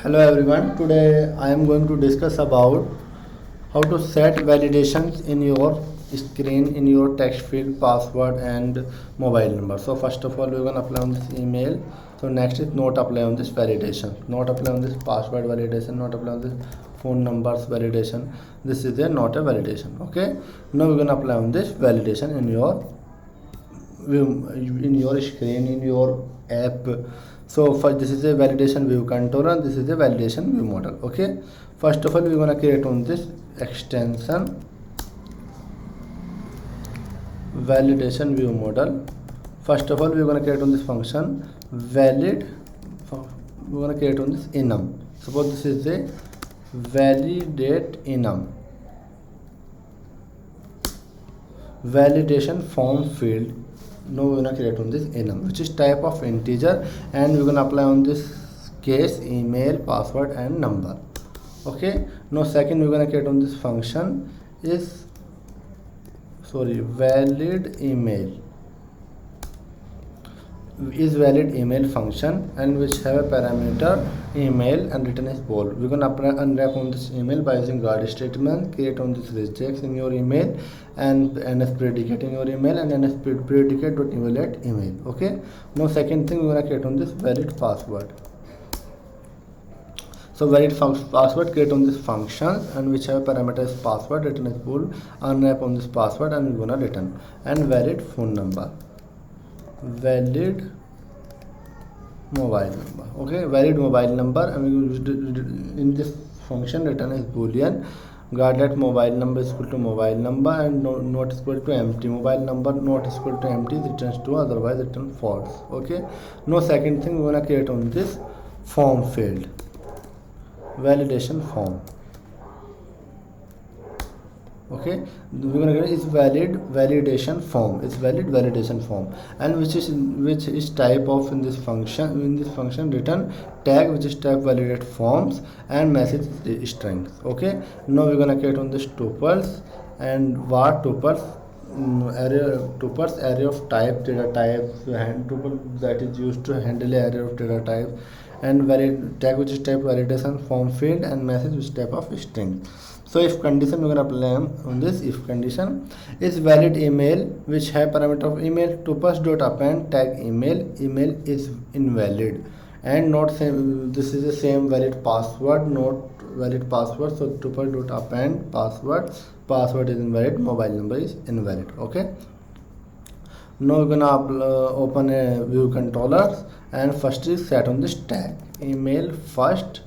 Hello everyone. Today I am going to discuss about how to set validations in your screen, in your text field, password and mobile number. So first of all we're going to apply on this email. So next is not apply on this validation, not apply on this password validation, not apply on this phone numbers validation. This is a not a validation. Okay, now we're going to apply on this validation in your screen, in your app. So first, this is a validation view controller and this is a validation view model. Okay, first of all we're going to create on this extension validation view model. First of all we're going to create on this function valid. We're going to create on this enum. Suppose this is a validate enum validation form field. Now we're gonna create on this enum, which is type of integer, and we're gonna apply on this case email, password and number. Okay, now second we're gonna create on this function is valid email function, and which have a parameter email and return is bool. We're gonna unwrap on this email by using guard statement, create on this regex in your email and ns predicate in your email and ns predicate dot evaluate email. Okay, now second thing we're gonna create on this valid password. So valid password, create on this function and which have parameter is password, return is bool, unwrap on this password and we're gonna return, and valid phone number, valid mobile number. Okay, valid mobile number, and we used in this function return is boolean. Guardlet mobile number is equal to mobile number and not equal to empty. Mobile number not equal to empty returns true, otherwise return false. Okay, now second thing we're gonna create on this form field, validation form. Okay, we're gonna get is valid validation form. It's valid validation form, and which is type of in this function return tag, which is type validate forms, and message strings. Okay, now we're gonna create on this tuples and var tuples array of type data types, hand tuple that is used to handle array of data type, and valid tag which is type validation form field, and message which type of string. So if condition we're gonna apply on this, if condition is valid email which have parameter of email, tuples dot append tag email is invalid, and not same, this is the same valid password, not valid password. So tuple dot append password is invalid, mobile number is invalid. Okay, now we're gonna open a view controller, and first is set on this tag email, first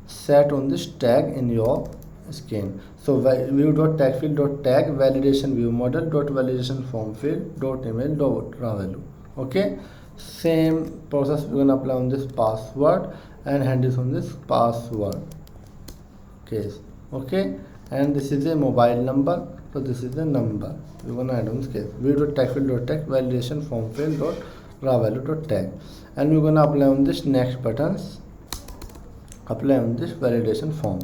set on this tag in your screen. So view dot tag field dot tag validation view model dot validation form field dot email dot raw value. Okay, same process we're gonna apply on this password and handles on this password case. Okay, and this is a mobile number, so this is the number we're gonna add on this case. View dot tag field dot tag validation form field dot raw value dot tag, and we're gonna apply on this next buttons, apply on this validation form,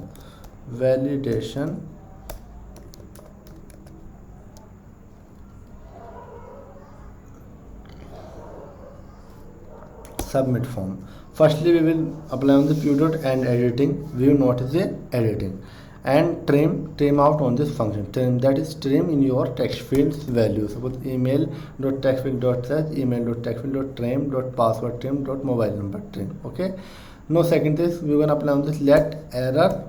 validation submit form. Firstly we will apply on the view dot and editing, view not is a editing, and trim out on this function, trim, that is trim in your text fields value. Suppose email dot text field dot set email dot text field dot trim dot password trim dot mobile number trim. Okay, now second is we're gonna apply on this let error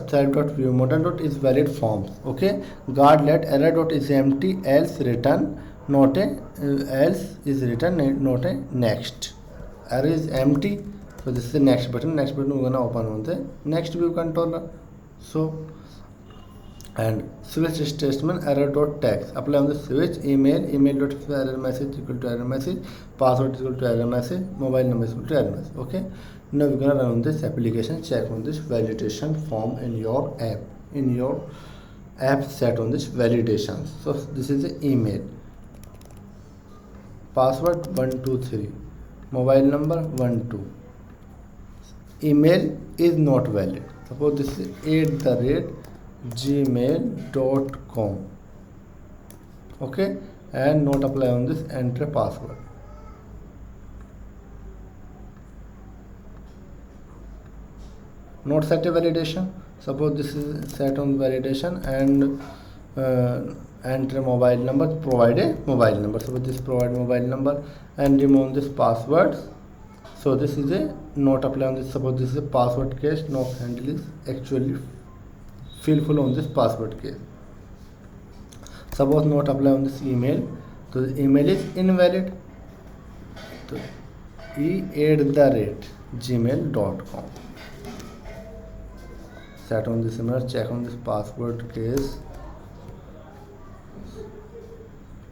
self dot view model dot is valid forms. Okay, guard let error dot is empty, else return not a else is written not a next. Error is empty, so this is the next button. Next button we're gonna open on the next view controller. So and switch statement error dot text, apply on the switch email dot error message equal to error message, password is equal to error message, mobile number is equal to error message. Okay, now we're gonna run on this application, check on this validation form in your app set on this validation. So this is the email, password 123, mobile number 12, email is not valid. Suppose this is @gmail.com. Okay, and not apply on this enter password. not set a validation. Suppose this is set on validation and enter mobile number, provide a mobile number. Suppose this provide mobile number and remove this password. So this is a not apply on this. Suppose this is a password case, no handle is actually fill on this password case. Suppose not apply on this email, so the email is invalid. So e@gmail.com. Set on this email, check on this password case,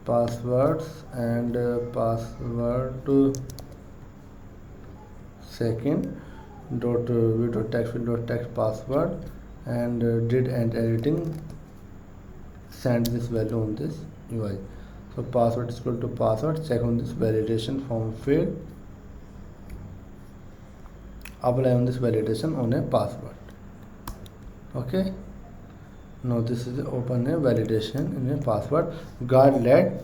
passwords and password second dot v dot text field dot text password and did and editing, send this value on this UI. So password is equal to password, check on this validation form field, apply on this validation on a password. Okay, now this is open a validation in a password. Guard let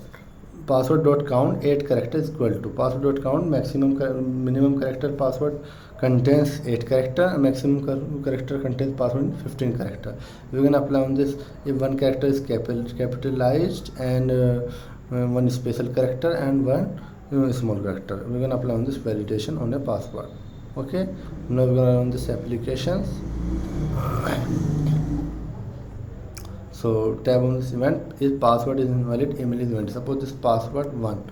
password dot count 8 characters equal to password dot count minimum character password contains 8 character and maximum character contains password 15 character. We can apply on this if one character is capitalized and one special character and one small character. We can apply on this validation on a password. Okay, now we are on this applications. So tab on this event, if password is invalid, email is invalid. Suppose this password 1,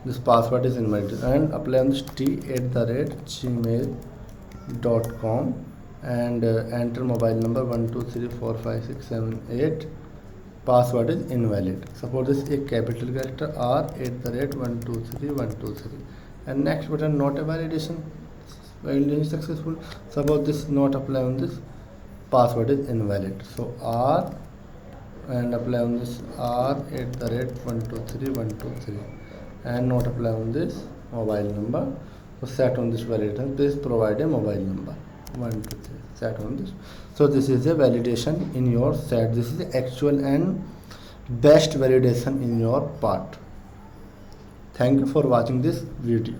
this password is invalid, and apply on this t@gmail.com and enter mobile number 1234567 password is invalid. Suppose this a capital character r@123123 and next button not a validation successful. Suppose this not apply on this, password is invalid. So r and apply on this r@123123 and not apply on this mobile number. So set on this validation, please provide a mobile number 123, set on this. So this is a validation in your set. This is the actual and best validation in your part. Thank you for watching this video.